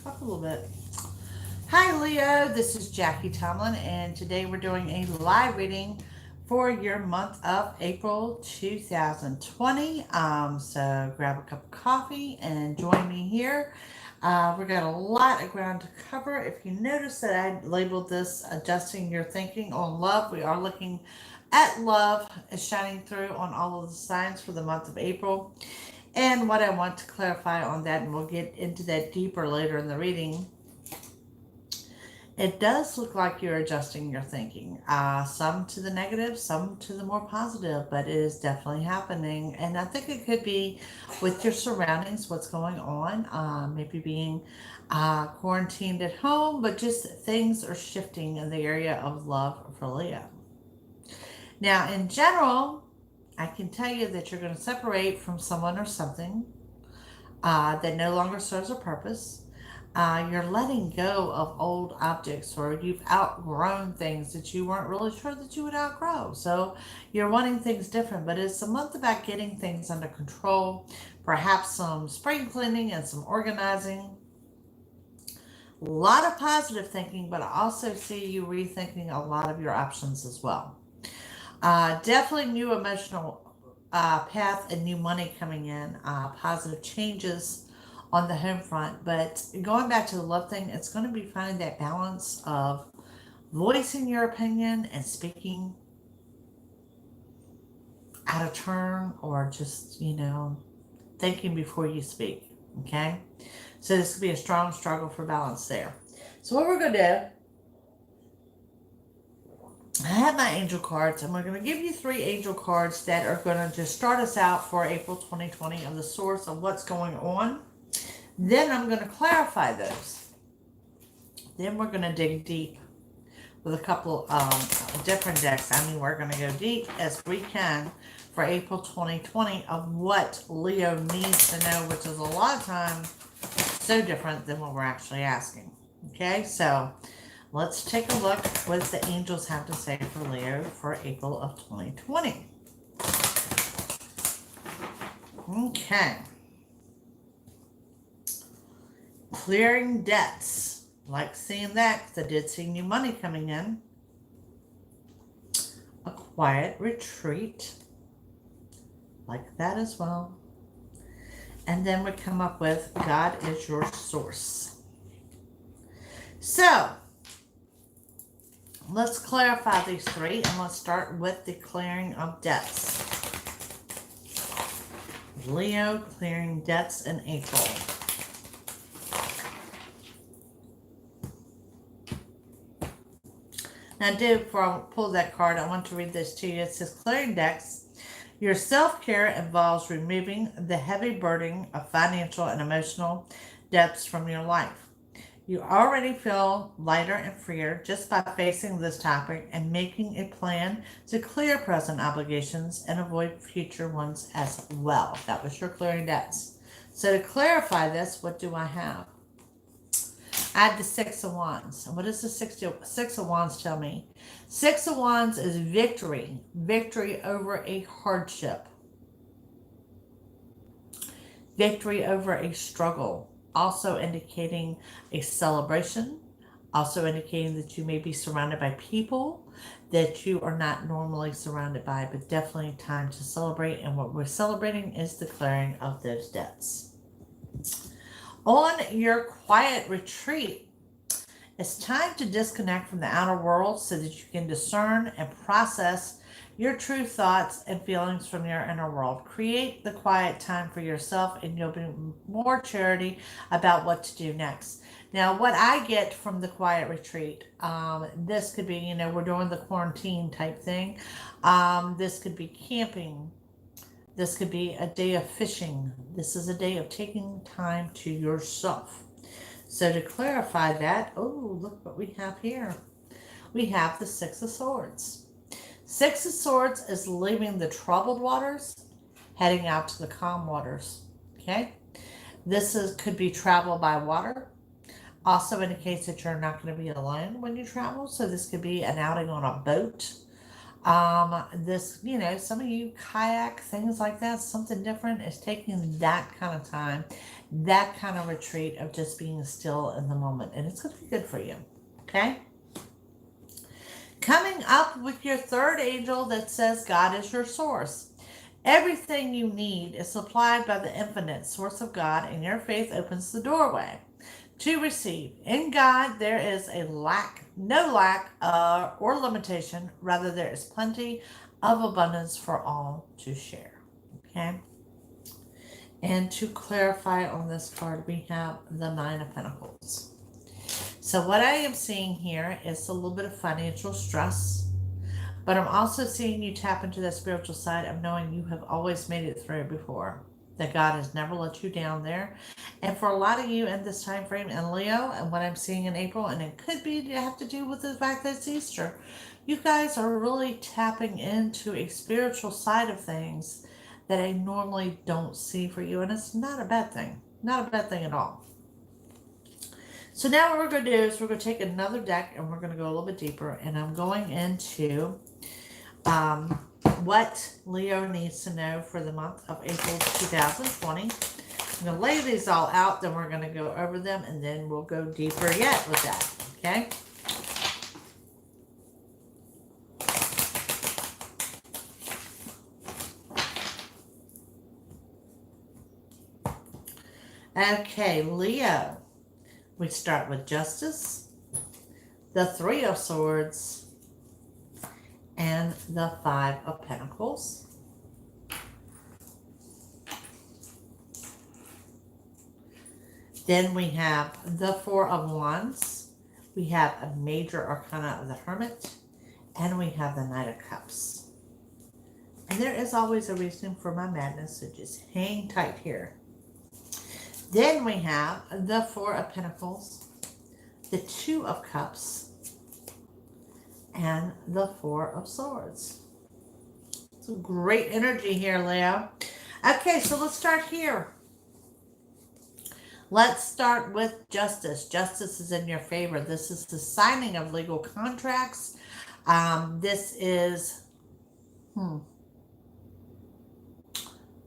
talk a little bit. Hi, Leo. This is Jackie Tomlin, and today we're doing a live reading for your month of April 2020. So grab a cup of coffee and join me here. We've got a lot of ground to cover. If you notice that I labeled this Adjusting Your Thinking on Love, we are looking at love is shining through on all of the signs for the month of April. And what I want to clarify on that, and we'll get into that deeper later in the reading, it does look like you're adjusting your thinking. Some to the negative, some to the more positive, but it is definitely happening. And I think it could be with your surroundings, what's going on, maybe being quarantined at home, but just things are shifting in the area of love for Leo. Now, in general, I can tell you that you're going to separate from someone or something that no longer serves a purpose. You're letting go of old objects, or you've outgrown things that you weren't really sure that you would outgrow. So you're wanting things different, but it's a month about getting things under control, perhaps some spring cleaning and some organizing. A lot of positive thinking, but I also see you rethinking a lot of your options as well. Definitely new emotional path and new money coming in, positive changes on the home front. But going back to the love thing, it's going to be finding that balance of voicing your opinion and speaking out of turn, or just, thinking before you speak. Okay? So this could be a strong struggle for balance there. So what we're going to do, I have my angel cards, and we're going to give you three angel cards that are going to just start us out for April 2020 of the source of what's going on. Then I'm going to clarify those. Then we're going to dig deep with a couple different decks. I mean, we're going to go deep as we can for April 2020 of what Leo needs to know, which is a lot of times so different than what we're actually asking. Okay, so let's take a look what the angels have to say for Leo for April of 2020. Okay. Clearing debts. Like seeing that, because I did see new money coming in. A quiet retreat. Like that as well. And then we come up with God is your source. So, let's clarify these three, and let's start with the clearing of debts. Leo clearing debts in April. Now, before I pull that card, I want to read this to you. It says, clearing debts. Your self-care involves removing the heavy burden of financial and emotional debts from your life. You already feel lighter and freer just by facing this topic and making a plan to clear present obligations and avoid future ones as well. That was your clearing debts. So to clarify this, what do I have? I had the Six of Wands. And what does the Six of Wands tell me? Six of Wands is victory. Victory over a hardship. Victory over a struggle. Also indicating a celebration. Also indicating that you may be surrounded by people that you are not normally surrounded by, but definitely time to celebrate. And what we're celebrating is the clearing of those debts. On your quiet retreat, it's time to disconnect from the outer world so that you can discern and process your true thoughts and feelings from your inner world. Create the quiet time for yourself, and you'll be more clarity about what to do next. Now, what I get from the quiet retreat, this could be, we're doing the quarantine type thing. This could be camping. This could be a day of fishing. This is a day of taking time to yourself. So to clarify that, oh, look what we have here. We have the Six of Swords. Six of Swords is leaving the troubled waters, heading out to the calm waters. Okay? Could be travel by water. Also indicates that you're not going to be alone when you travel. So this could be an outing on a boat. Some of you kayak, things like that, something different is taking that kind of time That kind of retreat of just being still in the moment. And it's going to be good for you. Okay? Coming up with your third angel that says God is your source. Everything you need is supplied by the infinite source of God, and your faith opens the doorway to receive. In God, there is no lack or limitation. Rather, there is plenty of abundance for all to share. Okay? And to clarify on this card, we have the Nine of Pentacles. So what I am seeing here is a little bit of financial stress, but I'm also seeing you tap into that spiritual side of knowing you have always made it through before, that God has never let you down there. And for a lot of you in this time frame, and Leo, and what I'm seeing in April, and it could be to have to do with the fact that it's Easter, you guys are really tapping into a spiritual side of things that I normally don't see for you. And it's not a bad thing. Not a bad thing at all. So now what we're going to do is we're going to take another deck and we're going to go a little bit deeper. And I'm going into what Leo needs to know for the month of April 2020. I'm going to lay these all out, then we're going to go over them, and then we'll go deeper yet with that. Okay? Okay, Leo. We start with Justice, the Three of Swords, and the Five of Pentacles. Then we have the Four of Wands. We have a Major Arcana of the Hermit, and we have the Knight of Cups. And there is always a reason for my madness, so just hang tight here. Then we have the Four of Pentacles, the Two of Cups, and the Four of Swords. Some great energy here, Leo. Okay, so let's start here. Let's start with Justice. Justice is in your favor. This is the signing of legal contracts. This is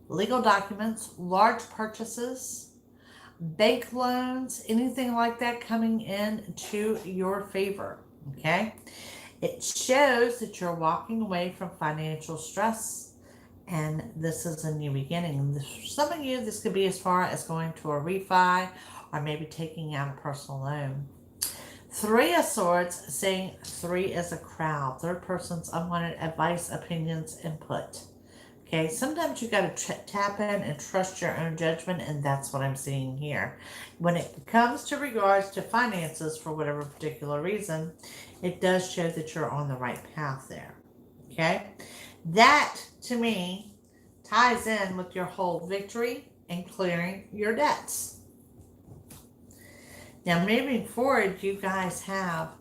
legal documents, large purchases, bank loans, anything like that coming in to your favor. Okay? It shows that you're walking away from financial stress, and this is a new beginning. For some of you, this could be as far as going to a refi or maybe taking out a personal loan. Three of Swords, saying three is a crowd. Third person's unwanted advice, opinions, input. Okay, sometimes you got to tap in and trust your own judgment, and that's what I'm seeing here. When it comes to regards to finances, for whatever particular reason, it does show that you're on the right path there. Okay, that to me ties in with your whole victory and clearing your debts. Now, moving forward, you guys have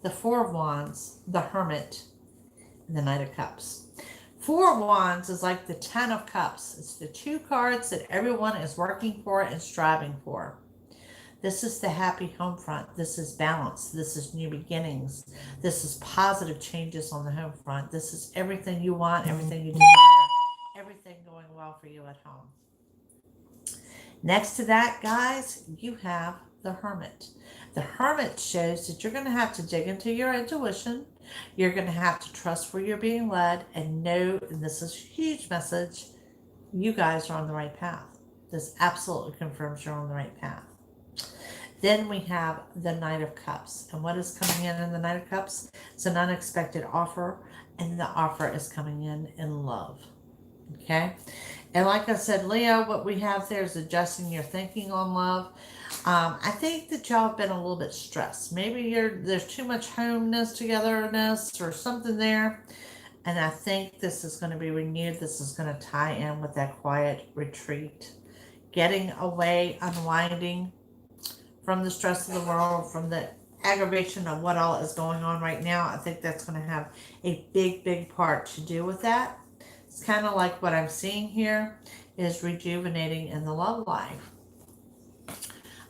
the Four of Wands, the Hermit, and the Knight of Cups. Four of Wands is like the Ten of Cups. It's the two cards that everyone is working for and striving for. This is the happy home front. This is balance. This is new beginnings. This is positive changes on the home front. This is everything you want, everything you desire, everything going well for you at home. Next to that, guys, you have the Hermit. The Hermit shows that you're going to have to dig into your intuition. You're going to have to trust where you're being led and know, and this is a huge message, you guys are on the right path. This absolutely confirms you're on the right path. Then we have the Knight of Cups. And what is coming in the Knight of Cups? It's an unexpected offer, and the offer is coming in love. Okay? And like I said, Leo, what we have there is adjusting your thinking on love. I think that y'all have been a little bit stressed. Maybe there's too much homeness, togetherness, or something there. And I think this is going to be renewed. This is going to tie in with that quiet retreat. Getting away, unwinding from the stress of the world, from the aggravation of what all is going on right now. I think that's going to have a big, big part to do with that. It's kind of like what I'm seeing here is rejuvenating in the love life.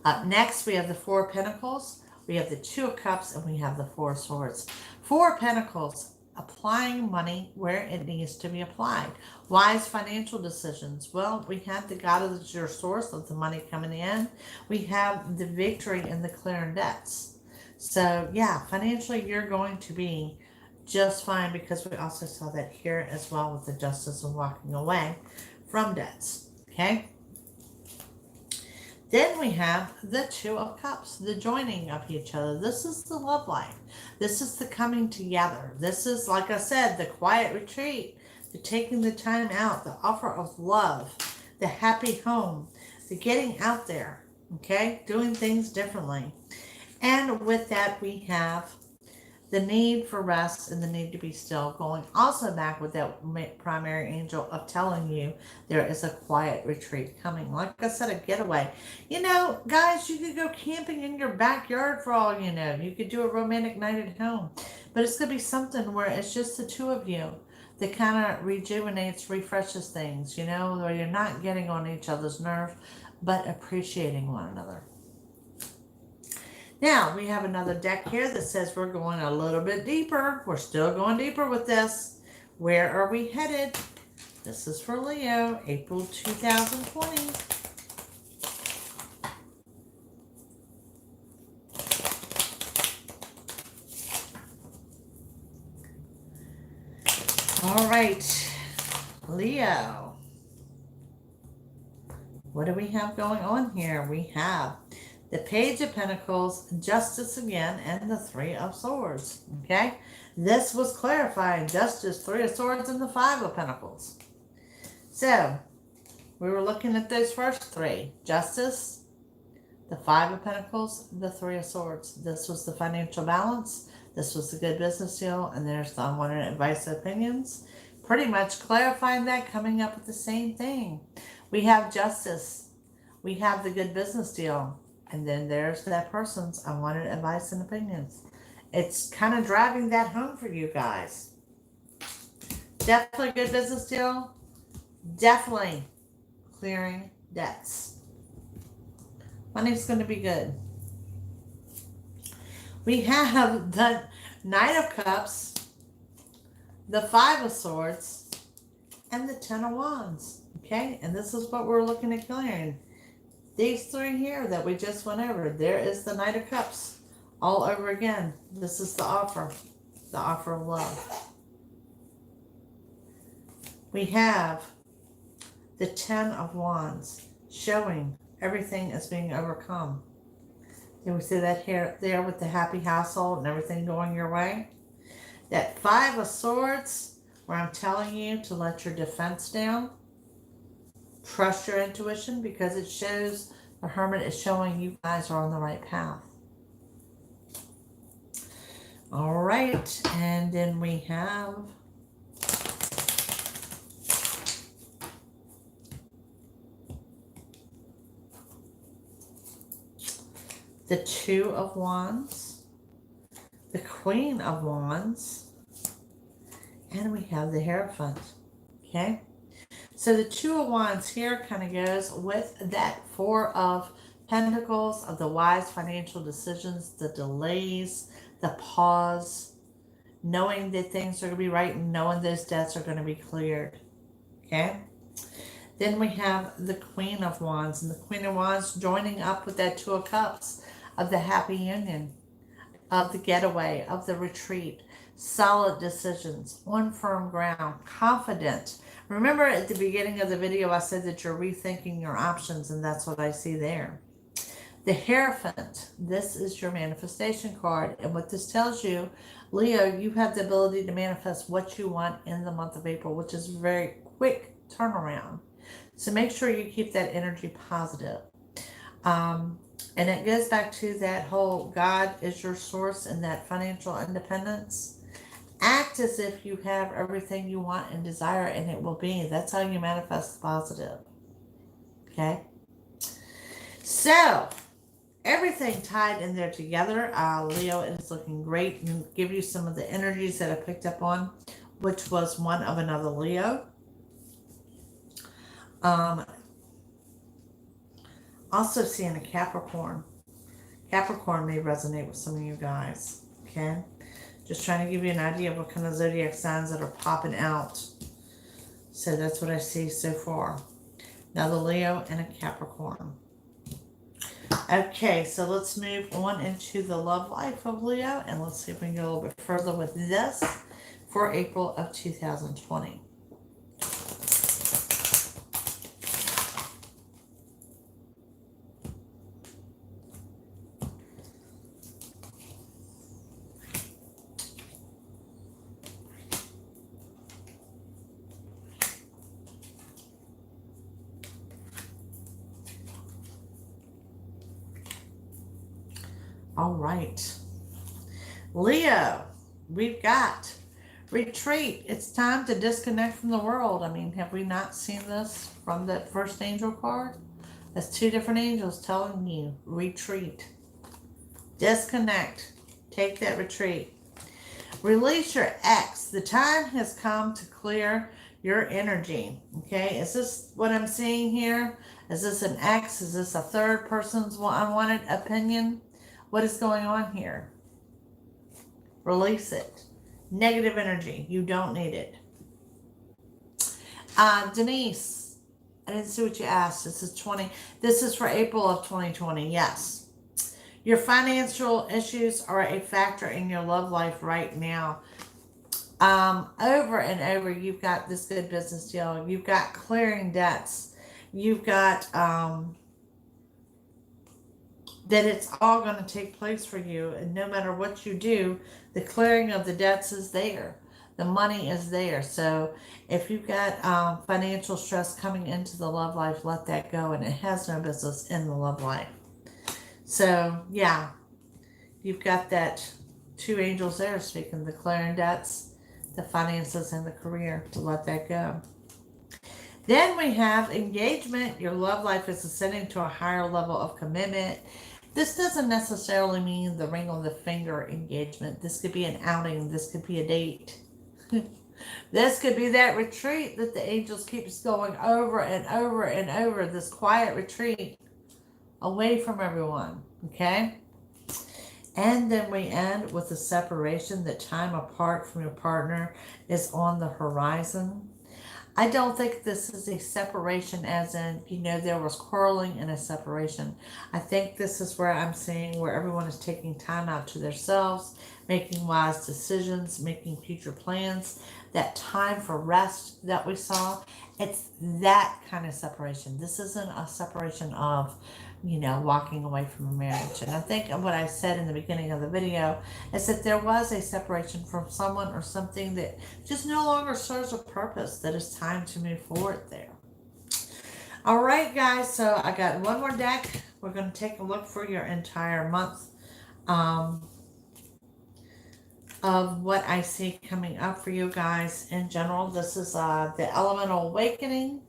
Up next, we have the Four of Pentacles, we have the Two of Cups, and we have the Four of Swords. Four of Pentacles, applying money where it needs to be applied. Wise financial decisions. Well, we have the God as your source of the money coming in. We have the victory in the clearing debts. So, yeah, financially, you're going to be just fine because we also saw that here as well with the justice and walking away from debts. Okay? Then we have the Two of Cups, the joining of each other. This is the love life. This is the coming together. This is, like I said, the quiet retreat, the taking the time out, the offer of love, the happy home, the getting out there, okay? Doing things differently. And with that, we have the need for rest and the need to be still, going also back with that primary angel of telling you there is a quiet retreat coming. Like I said, a getaway. You know, guys, you could go camping in your backyard for all you know. You could do a romantic night at home. But it's going to be something where it's just the two of you that kind of rejuvenates, refreshes things, you know, where you're not getting on each other's nerve, but appreciating one another. Now, we have another deck here that says we're going a little bit deeper. We're still going deeper with this. Where are we headed? This is for Leo, April 2020. All right, Leo. What do we have going on here? We have the Page of Pentacles, Justice again, and the Three of Swords. Okay? This was clarifying Justice, Three of Swords, and the Five of Pentacles. So, we were looking at those first three. Justice, the Five of Pentacles, the Three of Swords. This was the financial balance. This was the good business deal. And there's the unwanted advice and opinions. Pretty much clarifying that, coming up with the same thing. We have justice. We have the good business deal. And then there's that person's unwanted advice and opinions. It's kind of driving that home for you guys. Definitely a good business deal. Definitely clearing debts. Money's going to be good. We have the Knight of Cups, the Five of Swords, and the Ten of Wands. Okay? And this is what we're looking at clearing. These three here that we just went over, there is the Knight of Cups all over again. This is the offer of love. We have the Ten of Wands showing everything is being overcome. And we see that here, there with the happy household and everything going your way. That Five of Swords, where I'm telling you to let your defense down. Trust your intuition because it shows, the Hermit is showing you guys are on the right path. All right, and then we have the Two of Wands, the Queen of Wands, and we have the Hierophant. Okay? So the Two of Wands here kind of goes with that Four of Pentacles, of the wise financial decisions, the delays, the pause, knowing that things are going to be right and knowing those debts are going to be cleared. Okay? Then we have the Queen of Wands, and the Queen of Wands joining up with that Two of Cups of the happy union, of the getaway, of the retreat, solid decisions, on firm ground, confident. Remember at the beginning of the video, I said that you're rethinking your options, and that's what I see there. The Hierophant, this is your manifestation card. And what this tells you, Leo, you have the ability to manifest what you want in the month of April, which is a very quick turnaround. So make sure you keep that energy positive. And it goes back to that whole God is your source and that financial independence. Act as if you have everything you want and desire, and it will be. That's how you manifest positive. Okay? So, everything tied in there together. Leo, it is looking great. And give you some of the energies that I picked up on, which was one of another Leo. Also seeing a Capricorn. Capricorn may resonate with some of you guys. Okay? Just trying to give you an idea of what kind of zodiac signs that are popping out. So that's what I see so far. Now the Leo and a Capricorn. Okay, so let's move on into the love life of Leo, and let's see if we can go a little bit further with this for April of 2020. All right. Leo, we've got retreat. It's time to disconnect from the world. I mean, have we not seen this from that first angel card? That's two different angels telling you retreat, disconnect, take that retreat. Release your ex. The time has come to clear your energy. Okay, is this what I'm seeing here? Is this an ex? Is this a third person's unwanted opinion? What is going on here? Release it. Negative energy. You don't need it. Denise, I didn't see what you asked. This is for April of 2020. Yes. Your financial issues are a factor in your love life right now. Over and over, you've got this good business deal. You've got clearing debts. You've got that it's all going to take place for you. And no matter what you do, the clearing of the debts is there. The money is there. So if you've got financial stress coming into the love life, let that go. And it has no business in the love life. So, yeah, you've got that two angels there speaking, the clearing debts, the finances, and the career, to let that go. Then we have engagement. Your love life is ascending to a higher level of commitment. This doesn't necessarily mean the ring on the finger engagement. This could be an outing. This could be a date. This could be that retreat that the angels keeps going over and over and over. This quiet retreat away from everyone. Okay? And then we end with a separation. That time apart from your partner is on the horizon. I don't think this is a separation as in, there was quarreling and a separation. I think this is where I'm seeing where everyone is taking time out to themselves, making wise decisions, making future plans. That time for rest that we saw, it's that kind of separation. This isn't a separation of, walking away from a marriage. And I think what I said in the beginning of the video is that there was a separation from someone or something that just no longer serves a purpose, that it's time to move forward there. All right, guys, so I got one more deck. We're going to take a look for your entire month of what I see coming up for you guys in general. This is the Elemental Awakening.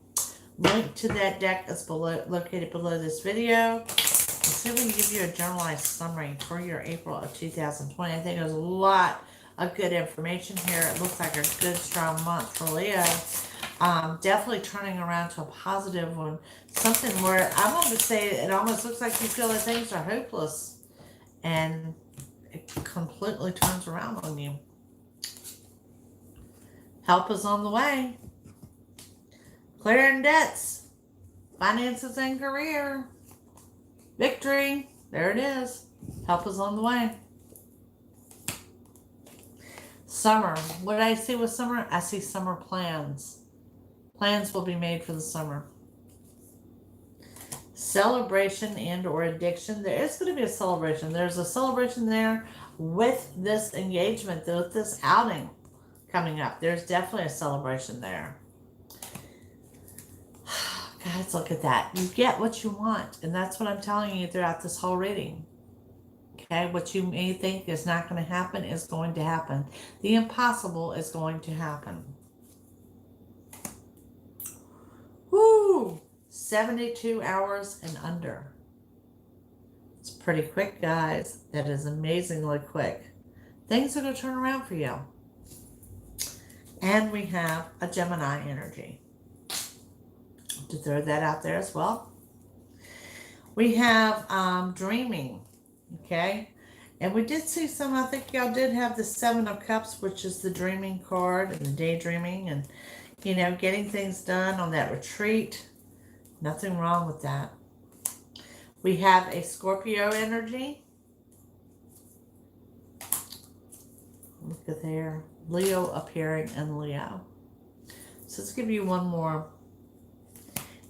Link to that deck is located below this video. Let's see if we can give you a generalized summary for your April of 2020. I think there's a lot of good information here. It looks like a good, strong month for Leo. Definitely turning around to a positive one. Something where I'm going to say it almost looks like you feel that things are hopeless. And it completely turns around on you. Help is on the way. Clearing debts, finances and career, victory, there it is. Help is on the way. Summer, what did I see with summer? I see summer plans. Plans will be made for the summer. Celebration and or addiction. There is going to be a celebration. There's a celebration there with this engagement, with this outing coming up. There's definitely a celebration there. Guys, look at that. You get what you want. And that's what I'm telling you throughout this whole reading. Okay? What you may think is not going to happen is going to happen. The impossible is going to happen. Woo! 72 hours and under. It's pretty quick, guys. That is amazingly quick. Things are going to turn around for you. And we have a Gemini energy. To throw that out there as well. We have dreaming, okay? And we did see some, I think y'all did have the Seven of Cups, which is the dreaming card and the daydreaming and, you know, getting things done on that retreat. Nothing wrong with that. We have a Scorpio energy. Look at there. Leo appearing in Leo. So let's give you one more.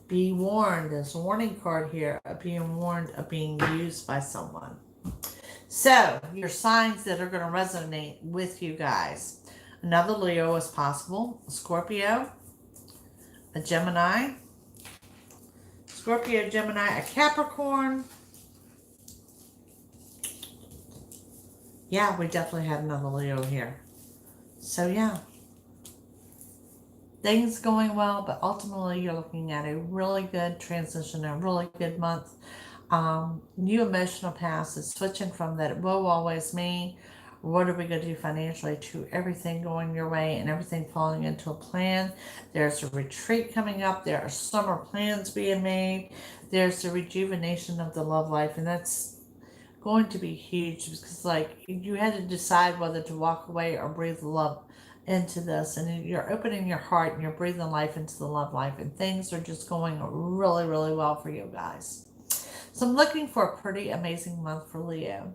Be warned. There's a warning card here of being warned of being used by someone. So, your signs that are going to resonate with you guys. Another Leo is possible. A Scorpio. A Gemini. Scorpio, Gemini, a Capricorn. Yeah, we definitely had another Leo here. So, yeah. Things going well, but ultimately you're looking at a really good transition, a really good month. New emotional paths is switching from that it will always me, what are we going to do financially, to everything going your way and everything falling into a plan. There's a retreat coming up. There are summer plans being made. There's the rejuvenation of the love life, and that's going to be huge because, like, you had to decide whether to walk away or breathe love into this, and you're opening your heart and you're breathing life into the love life, and things are just going really, really well for you guys. So I'm looking for a pretty amazing month for Leo.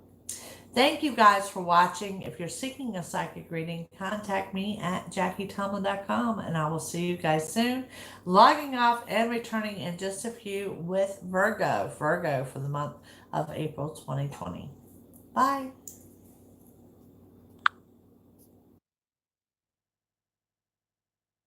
Thank you guys for watching. If you're seeking a psychic reading, contact me at JackieTomlin.com, and I will see you guys soon. Logging off and returning in just a few with Virgo for the month of April 2020. Bye.